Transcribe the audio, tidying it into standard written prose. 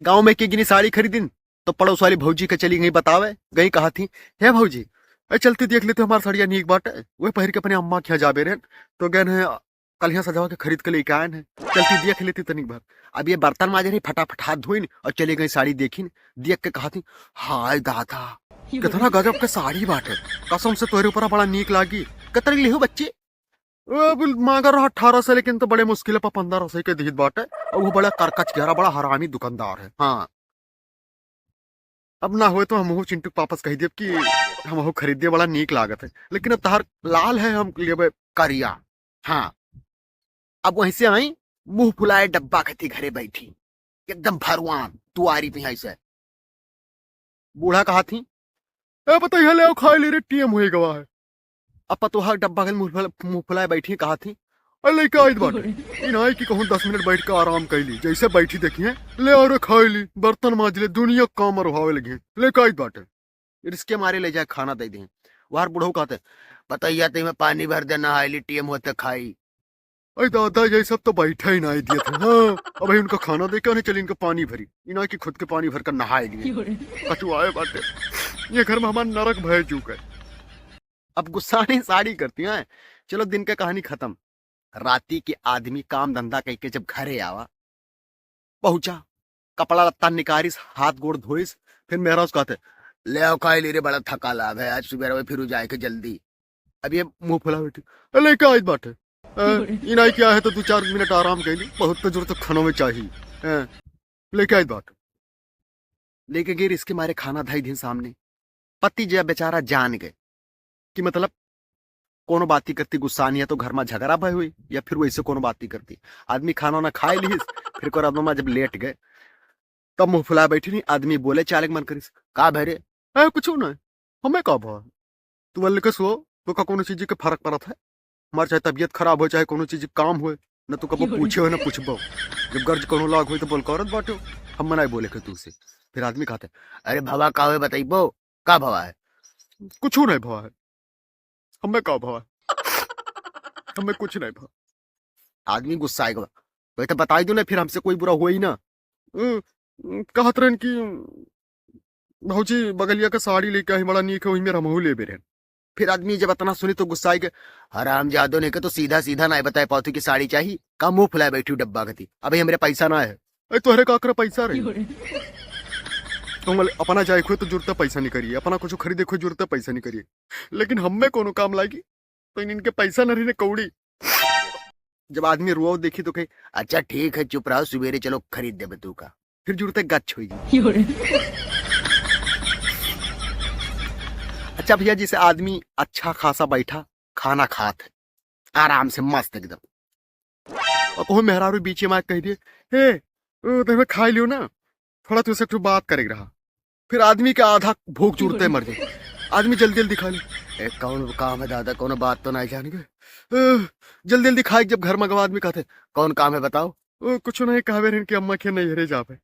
गांव में की साड़ी खरीदिन तो पड़ोस वाली भौजी के चली गई बतावे गई कहा थी, हे भौजी अरे चलती देख लेते हमारी साड़ियाँ नीक बाटे वह पहर के अपने अम्मा के यहाँ जाबे रहे तो गए हैं कल यहाँ सजावा के खरीद के लेके आए हैं चलती देख लेती तनिक भर। अब ये बर्तन माजे रही फटाफट हाथ धोई और चली गई साड़ी देखी देख के कहा थी, हाय दादा कितना गजब के साड़ी बाटे, कसम से तोहरे ऊपर बड़ा नीक लागी, कतर लिहो बच्चे मांगा रहा 18 से लेकिन तो बड़े मुश्किल पर 15 से के दीद बाटे और वो बड़ा करकच गहरा बड़ा हरामी दुकानदार है। हाँ अब ना हुए तो हम चिंटू पापस कह दिए कि हम खरीदे बड़ा नीक लागत है लेकिन अब तहार लाल है हम लेबे करिया। हाँ अब वहीं से आई मुंह फुलाए डब्बा खती घरे बैठी एकदम भरवान तुआरी पे ऐसे बूढ़ा कहा थी, ए पता ही ले खाए ले रे टीएम हुए गवा है। अब पतोहा डब्बा के मुंह फुलाए बैठी कहा थी, अरे लेके आई बाटे इन आई की कहूँ 10 मिनट बैठ के आराम कर ली जैसे बैठी देखी है ले और खाई ली बर्तन माज ले दुनिया काम रुहावे लगी लेके आई बाटे इसके मारे ले जाए खाना दे दे। वहां बूढ़ो कहते बताइया तुम्हें पानी भर दे नहाई ली टीएम होते खाई। अरे दादा ये सब तो बैठा ही नहाई दिए थे। हाँ अब भाई उनका खाना देके उन्हें चली इनका पानी भरी इना की खुद के पानी भर कर नहाए लिए कचुआए बाटे ये घर में हमारा नरक भय चुका है। अब गुस्सा नहीं साड़ी करती हैं। चलो दिन का कहानी खत्म। राती के आदमी काम धंधा करके जब घरे आवा पहुंचा कपड़ा लत्ता निकारिस हाथ गोड़ धोइस फिर मेरा उसका ले आओ खाई ले रे बड़ा थका लाभ है आज सुबह फिर जाए के जल्दी। अब ये मुंह फुला बैठी लेके आज बाटे इनाई क्या है तो 2-4 मिनट आराम कर ली बहुत तो जरूरत खानों में चाहिए लेके आज बाटे लेके गिर इसके मारे खाना धाई दिन सामने पति जब बेचारा जान गए कि मतलब कोनो बाती करती गुस्सा नहीं है तो घर में झगड़ा भय हुई या फिर वैसे कोनो बाती करती आदमी खाना ना खाए ली फिर को रात में जब लेट गए तब मुंह फुला बैठी नहीं आदमी बोले चालक मन करिस का भरे कुछ ना हमें का भा तू बोल के सो तो का कोनो चीज के फर्क पड़त है हमारे चाहे तबियत खराब हो चाहे कोनो चीज काम हो न तो कबो पूछे हो ना पूछबो जब गर्ज कोनो लाग हो तो बोल करत बाटो हम मना बोले के तू से। फिर आदमी कहते अरे भवा का है बताइबो का भवा है कुछ नहीं भवा है हमें का भवा हमें कुछ नहीं भवा। आदमी गुस्सा आएगा वही तो बताई दो ना फिर हमसे कोई बुरा हुआ ही ना कहत रहन की भौजी बगलिया का साड़ी लेके आई बड़ा नीक है वही मेरा महू ले बेरे। फिर आदमी जब इतना सुनी तो गुस्सा आएगा हराम जादो ने के तो सीधा सीधा ना बताए पाती की साड़ी चाहिए का मुंह फुलाए बैठी डब्बा गति अबे मेरे पैसा ना है अरे तोहरे का कर पैसा रही तुम अपना जाए खो तो जरूरत पैसा नहीं करिए अपना कुछ खरीदे खो जरूरत पैसा नहीं करिए लेकिन हम में कोनो काम लागी तो इनके पैसा न रही कौड़ी। जब आदमी रुआ देखी तो कहे अच्छा ठीक है चुप रहो सवेरे चलो खरीद दे तू का फिर जरूरत गच्छ होगी। अच्छा भैया जिसे आदमी अच्छा खासा बैठा खाना खात है आराम से मस्त एकदम और मेहरारू बीच में कह दिए हे तुम्हें खा लियो ना थोड़ा तुझसे कुछ बात करेगा रहा फिर आदमी का आधा भूख जुड़ते मर जाए आदमी जल्दी जल्दी खा ले कौन काम है दादा कौन बात तो नहीं जानेंगे जल्दी जल्दी खाए जब घर में गवा आदमी कहते कौन काम है बताओ कुछ नहीं कहवे कि अम्मा के नहीं हरे जावे।